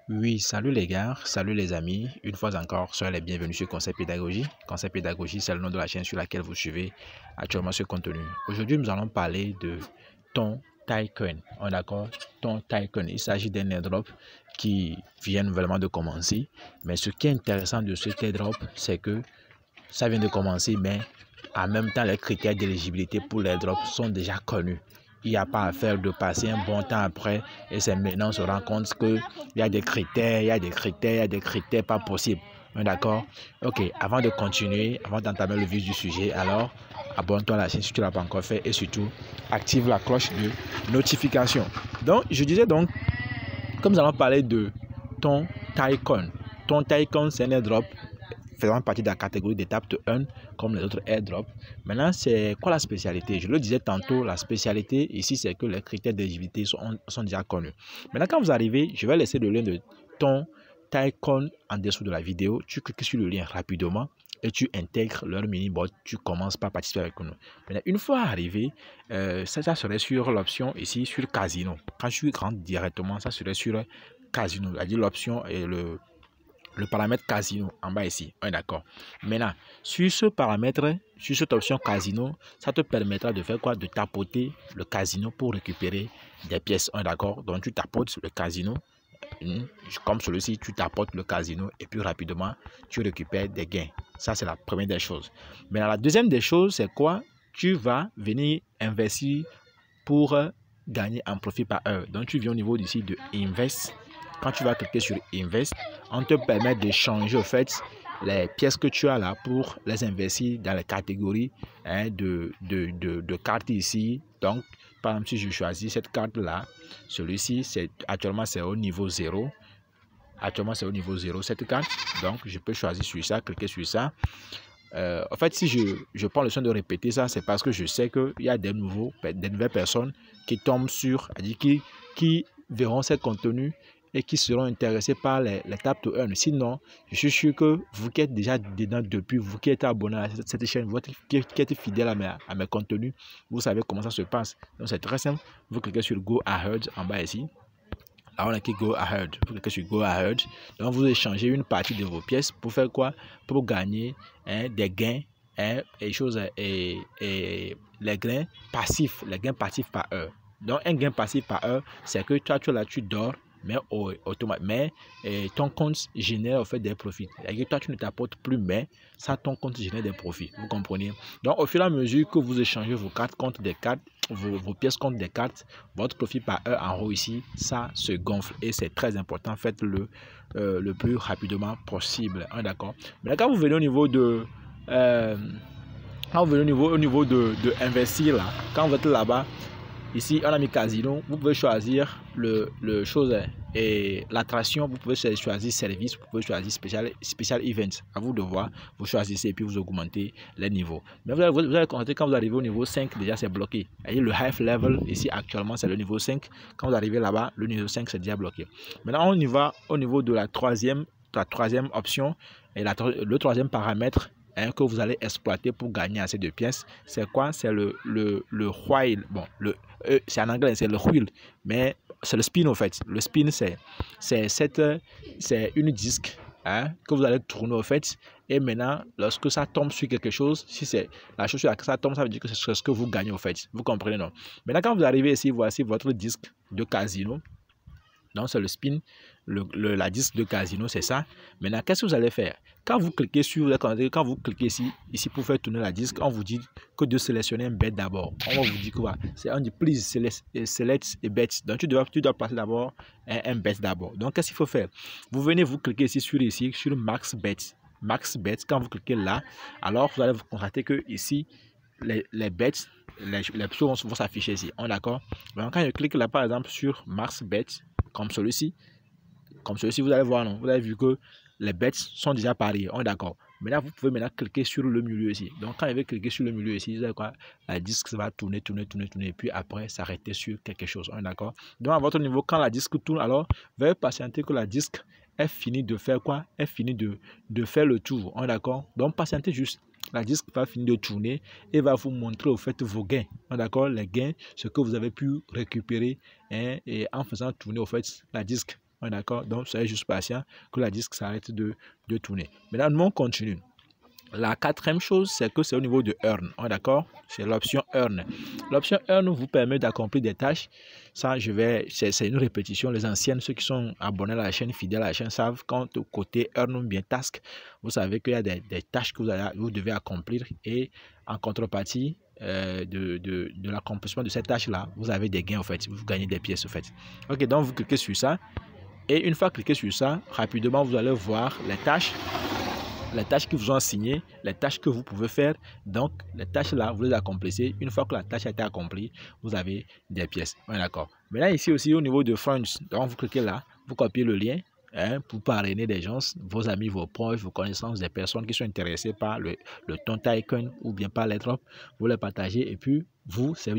Oui, salut les gars, salut les amis. Une fois encore, soyez les bienvenus sur Concept Pédagogie. Concept Pédagogie, c'est le nom de la chaîne sur laquelle vous suivez actuellement ce contenu. Aujourd'hui, nous allons parler de ton Tycoon. On est d'accord? Ton Tycoon. Il s'agit d'un airdrop qui vient nouvellement de commencer. Mais ce qui est intéressant de cet airdrop, c'est que ça vient de commencer, mais en même temps, les critères d'éligibilité pour l'airdrop sont déjà connus. Il n'y a pas à faire de passer un bon temps après et c'est maintenant on se rend compte qu'il y a des critères, il y a des critères pas possibles. D'accord? Ok, avant de continuer, avant d'entamer le vif du sujet, alors abonne-toi à la chaîne si tu ne l'as pas encore fait et surtout active la cloche de notification. Donc, je disais donc, comme nous allons parler de ton Tycoon. Ton Tycoon, c'est un airdrop faisant partie de la catégorie d'étape 1 comme les autres airdrops. Maintenant, c'est quoi la spécialité? Je le disais tantôt, la spécialité ici, c'est que les critères d'éligibilité sont déjà connus. Maintenant, quand vous arrivez, je vais laisser le lien de ton Tycoon en dessous de la vidéo. Tu cliques sur le lien rapidement et tu intègres leur mini-bot. Tu commences par participer avec nous. Maintenant, une fois arrivé, ça serait sur l'option ici, sur Casino. Quand je rentre directement, ça serait sur Casino. C'est-à-dire l'option et le paramètre casino en bas ici. On est d'accord. Maintenant, sur ce paramètre, sur cette option casino, ça te permettra de faire quoi? De tapoter le casino pour récupérer des pièces. On est d'accord. Donc, tu tapotes le casino. Comme celui-ci, tu tapotes le casino et puis rapidement, tu récupères des gains. Ça, c'est la première des choses. Maintenant, la deuxième des choses, c'est quoi? Tu vas venir investir pour gagner en profit par heure. Donc, tu viens au niveau d'ici de Invest. Quand tu vas cliquer sur Invest, on te permet de changer au fait les pièces que tu as là pour les investir dans les catégories de cartes ici. Donc, par exemple, si je choisis cette carte-là, celui-ci, actuellement, c'est au niveau 0. Actuellement, c'est au niveau 0 cette carte. Donc, je peux choisir sur ça, cliquer sur ça. En fait, si je prends le soin de répéter ça, c'est parce que je sais qu'il y a des nouvelles personnes qui tombent sur, qui verront ces contenus et qui seront intéressés par l'étape 1. Sinon, je suis sûr que vous qui êtes déjà dedans depuis, vous qui êtes abonné à cette chaîne, vous qui êtes fidèle à mes contenus, vous savez comment ça se passe. Donc, c'est très simple. Vous cliquez sur Go Ahead en bas ici. Là, on a cliqué Go Ahead. Vous cliquez sur Go Ahead. Donc, vous échangez une partie de vos pièces pour faire quoi? Pour gagner des gains et les gains passifs par heure. Donc, un gain passif par heure, c'est que toi, tu dors, mais ton compte génère en fait des profits. Et toi, tu ne t'apportes plus, mais ça, ton compte génère des profits. Vous comprenez? Donc, au fur et à mesure que vous échangez vos cartes contre des cartes, vos pièces contre des cartes, votre profit par heure en haut ici, ça se gonfle et c'est très important. Faites-le le plus rapidement possible. D'accord? Mais quand vous venez au niveau de de investir là, quand vous êtes là-bas, ici on a mis casino, vous pouvez choisir le chose et l'attraction, vous pouvez choisir service, vous pouvez choisir spécial event. À vous de voir, vous choisissez et puis vous augmentez les niveaux. Mais vous allez constater quand vous arrivez au niveau 5, déjà c'est bloqué. Et le high level ici actuellement c'est le niveau 5. Quand vous arrivez là-bas, le niveau 5 c'est déjà bloqué. Maintenant on y va au niveau de la troisième option et le troisième paramètre que vous allez exploiter pour gagner assez de pièces. C'est quoi? C'est le whale. Bon, c'est en anglais, c'est le wheel, mais c'est le spin en fait. Le spin, c'est une disque que vous allez tourner au fait. Et maintenant, lorsque ça tombe sur quelque chose, si c'est la chose sur laquelle ça tombe, ça veut dire que c'est ce que vous gagnez au fait. Vous comprenez, non? Maintenant, quand vous arrivez ici, voici votre disque de casino. Donc, c'est le spin, la disque de casino, c'est ça. Maintenant, qu'est-ce que vous allez faire? Quand vous cliquez ici pour faire tourner la disque, on vous dit que de sélectionner un bet d'abord. On vous dit quoi? On dit please select a bet. Donc, tu dois passer d'abord un bet d'abord. Donc, qu'est-ce qu'il faut faire? Vous venez, vous cliquez ici sur max bet. Max bet, quand vous cliquez là, alors vous allez vous constater que ici, les bets, les choses vont s'afficher ici. On est d'accord? Donc, quand je clique là, par exemple, sur max bet, comme celui-ci, vous allez voir, non? Vous avez vu que les bets sont déjà pariés, on est d'accord. Maintenant, vous pouvez cliquer sur le milieu ici. Donc, quand vous allez cliquer sur le milieu ici, vous allez quoi? La disque va tourner, et puis après s'arrêter sur quelque chose, on est d'accord. Donc, à votre niveau, quand la disque tourne, alors, veuillez patienter que la disque ait fini de faire quoi? Ait fini de faire le tour, on est d'accord. Donc, patientez juste. La disque va finir de tourner et va vous montrer au fait vos gains. D'accord? Les gains, ce que vous avez pu récupérer et en faisant tourner au fait la disque. D'accord? Donc, soyez juste patient que la disque s'arrête de tourner. Maintenant, on continue. La quatrième chose, c'est que c'est au niveau de Earn. D'accord? C'est l'option Earn. L'option Earn vous permet d'accomplir des tâches. Ça, c'est une répétition. Les anciennes, ceux qui sont abonnés à la chaîne, fidèles à la chaîne, savent quand au côté Earn ou bien Task, vous savez qu'il y a des tâches que vous devez accomplir et en contrepartie de l'accomplissement de cette tâche-là, vous avez des gains en fait. Vous gagnez des pièces en fait. Ok, donc vous cliquez sur ça. Et une fois cliqué sur ça, rapidement, vous allez voir les tâches qui vous ont assignées, les tâches que vous pouvez faire. Donc, les tâches là, vous les accomplissez. Une fois que la tâche a été accomplie, vous avez des pièces. Ouais, d'accord. Maintenant, ici aussi, au niveau de Friends, donc vous cliquez là, vous copiez le lien pour parrainer des gens, vos amis, vos proches, vos connaissances, des personnes qui sont intéressées par le ton Tycoon ou bien par les drops. Vous les partagez et puis vous, c'est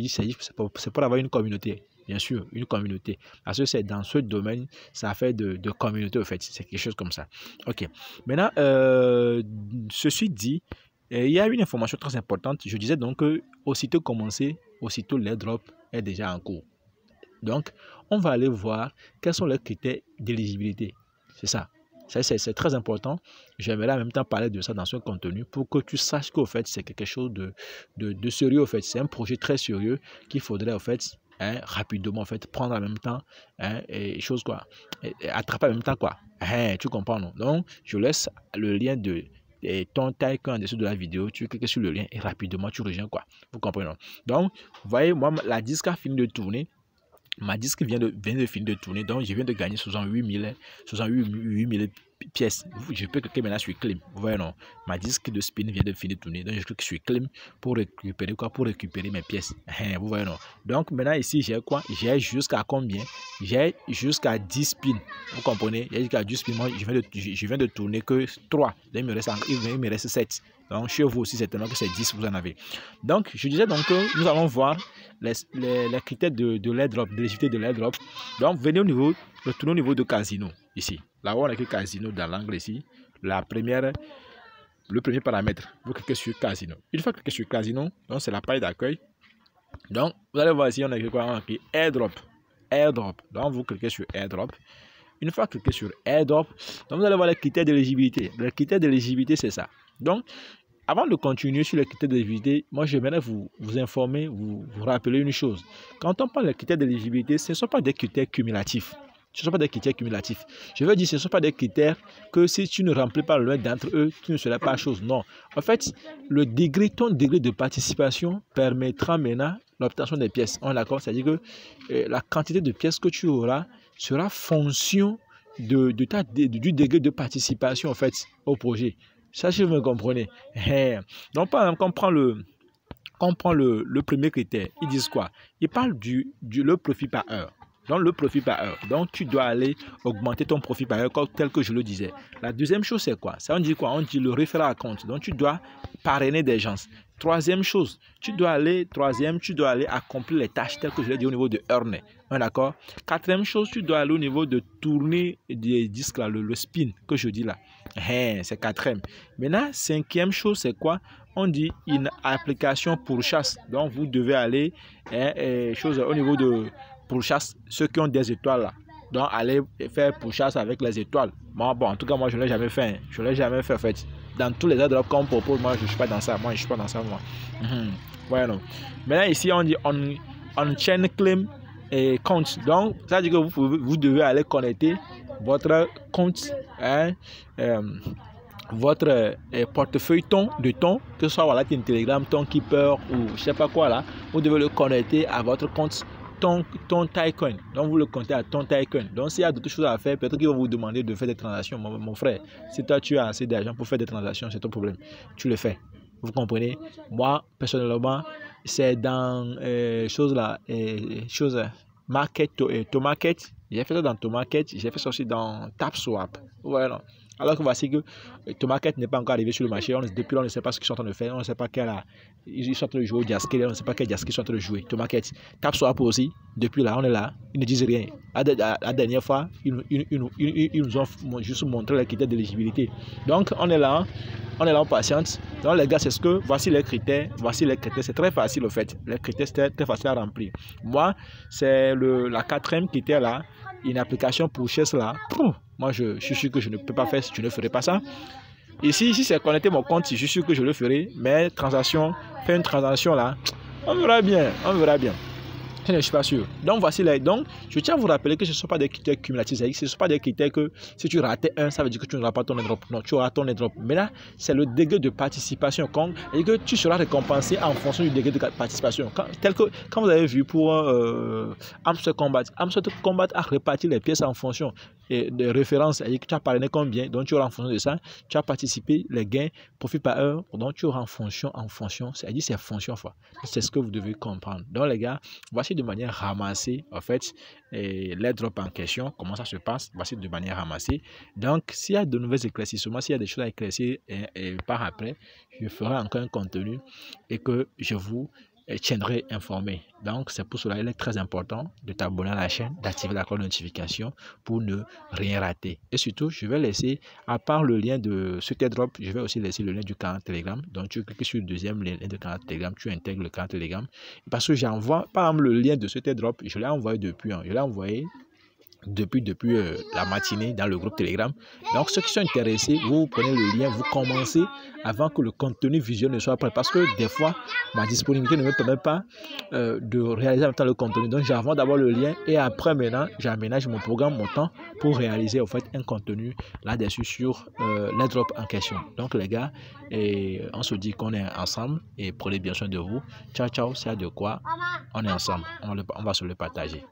pour avoir une communauté. Bien sûr, une communauté. Parce que c'est dans ce domaine, ça fait de communauté, en fait. C'est quelque chose comme ça. OK. Maintenant, ceci dit, il y a une information très importante. Je disais donc que aussitôt commencé, aussitôt l'airdrop est déjà en cours. Donc, on va aller voir quels sont les critères d'éligibilité. C'est ça. C'est très important. J'aimerais en même temps parler de ça dans ce contenu pour que tu saches qu'au fait, c'est quelque chose de sérieux. Au fait, c'est un projet très sérieux qu'il faudrait, au fait, rapidement en fait prendre en même temps et chose quoi attraper en même temps quoi tu comprends non? Donc je laisse le lien de ton Tycoon en dessous de la vidéo, tu cliques sur le lien et rapidement tu rejoins quoi, vous comprenez non? Donc vous voyez, moi la disque a fini de tourner. Ma disque vient de finir de tourner, donc je viens de gagner 68 000 pièces. Je peux cliquer maintenant sur Claim. Vous voyez non? Ma disque de spin vient de finir de tourner, donc je clique sur Claim pour récupérer quoi? Pour récupérer mes pièces. Vous voyez non? Donc maintenant ici j'ai quoi? J'ai jusqu'à combien? J'ai jusqu'à 10 spins. Vous comprenez? J'ai jusqu'à 10 spins. Moi je viens de tourner que 3. Donc il me reste 7. Donc chez vous aussi certainement que c'est 10 vous en avez. Donc je disais donc que nous allons voir les critères de l'airdrop, de l'éligibilité de l'airdrop. Donc venez retournez au niveau de casino ici. Là-haut on a écrit casino dans l'angle ici. Le premier paramètre, vous cliquez sur casino. Une fois cliqué sur casino, donc c'est la page d'accueil. Donc vous allez voir ici on a écrit quoi? On a écrit airdrop. Airdrop. Donc vous cliquez sur airdrop. Une fois cliqué sur airdrop, donc vous allez voir les critères d'éligibilité. Les critères d'éligibilité c'est ça. Donc avant de continuer sur les critères d'éligibilité, moi j'aimerais vous informer, vous rappeler une chose. Quand on parle des critères d'éligibilité, ce ne sont pas des critères cumulatifs. Ce ne sont pas des critères cumulatifs. Je veux dire, ce ne sont pas des critères que si tu ne remplis pas l'un d'entre eux, tu ne seras pas chose. Non. En fait, ton degré de participation permettra maintenant l'obtention des pièces. On est d'accord? C'est-à-dire que la quantité de pièces que tu auras sera fonction du degré de participation en fait au projet. Ça, si vous me comprenez. Donc, par exemple, on prend le premier critère. Ils disent quoi? Ils parlent le profit par heure. Donc, le profit par heure. Donc, tu dois aller augmenter ton profit par heure tel que je le disais. La deuxième chose, c'est quoi? Ça, on dit quoi? On dit le référent à compte. Donc, tu dois parrainer des gens. Troisième chose, tu dois aller accomplir les tâches telles que je l'ai dit au niveau de Earn. D'accord? Quatrième chose, tu dois aller au niveau de tourner des disques là, le spin que je dis là. C'est quatrième. Maintenant, cinquième chose, c'est quoi? On dit une application pour chasse. Donc, vous devez aller au niveau de pourchasse, ceux qui ont des étoiles là. Donc, aller faire pourchasse avec les étoiles. Bon, en tout cas, moi, je ne l'ai jamais fait. Je ne l'ai jamais fait, en fait. Dans tous les airdrops qu'on propose, moi, je ne suis pas dans ça. Moi. Ouais, non. Maintenant, ici, on dit on-chain claim et compte. Donc, ça veut dire que vous devez aller connecter votre compte, votre portefeuille de ton, que ce soit voilà, Telegram, ton Keeper ou je sais pas quoi là. Vous devez le connecter à votre compte. Ton Tycoon. Donc vous le comptez à ton Tycoon. Donc s'il y a d'autres choses à faire, peut-être qu'ils vont vous demander de faire des transactions. Mon frère, si toi tu as assez d'argent pour faire des transactions, c'est ton problème. Tu le fais. Vous comprenez? Moi, personnellement, c'est dans market to market. J'ai fait ça dans Tomarket. J'ai fait ça aussi dans TapSwap. Voilà. Alors que voici que Tomarket n'est pas encore arrivé sur le marché. Depuis là, on ne sait pas ce qu'ils sont en train de faire. On ne sait pas ils sont en train de jouer au Jaski. On ne sait pas quel Jaski ils sont en train de jouer. Tomarket. TapSwap aussi. Depuis là, on est là. Ils ne disent rien. La dernière fois, ils nous ont juste montré les critères d'éligibilité. Donc, on est là. On est là, on patiente. Donc, les gars, c'est ce que voici les critères. C'est très facile, au fait. Les critères, c'est très facile à remplir. Moi, c'est la quatrième critère là. une application pour cela, moi je suis sûr que je ne peux pas faire, je ne ferai pas ça. Ici, si c'est connecter mon compte, je suis sûr que je le ferai. Mais transaction, faire une transaction là, on verra bien, on verra bien. Je ne suis pas sûr. Donc voici là. Donc je tiens à vous rappeler que ce ne sont pas des critères cumulatifs. Ce ne sont pas des critères que si tu ratais un, ça veut dire que tu n'auras pas ton airdrop. Non, tu auras ton airdrop. Mais là, c'est le degré de participation. Et que tu seras récompensé en fonction du degré de participation. Quand vous avez vu pour Hamster Combat a réparti les pièces en fonction de référence. Et que tu as parrainé combien. Donc tu auras en fonction de ça. Tu as participé, les gains, profit par heure. Donc tu auras en fonction. C'est-à-dire c'est fonction fois. C'est ce que vous devez comprendre. Donc les gars, voici de manière ramassée, en fait, l'airdrop en question, comment ça se passe, voici de manière ramassée. Donc, s'il y a de nouveaux éclaircissements, s'il y a des choses à éclaircir et par après, je ferai encore un contenu et que je vous tiendrai informé. Donc, c'est pour cela qu'il est très important de t'abonner à la chaîne, d'activer la cloche de notification pour ne rien rater. Et surtout, je vais laisser, à part le lien de ce airdrop, je vais aussi laisser le lien du canal Telegram. Donc, tu cliques sur le deuxième lien de canal Telegram, tu intègres le canal Telegram. Parce que j'envoie, par exemple, le lien de ce airdrop, je l'ai envoyé depuis, je l'ai envoyé depuis la matinée dans le groupe Telegram. Donc ceux qui sont intéressés, vous prenez le lien, vous commencez avant que le contenu visuel ne soit prêt, parce que des fois ma disponibilité ne me permet pas de réaliser en même temps le contenu. Donc j'envoie d'abord le lien et après maintenant j'aménage mon programme, mon temps pour réaliser en fait un contenu là-dessus sur l'airdrop en question. Donc les gars, on se dit qu'on est ensemble et prenez bien soin de vous. Ciao ciao, c'est de quoi on est ensemble, on va se le partager.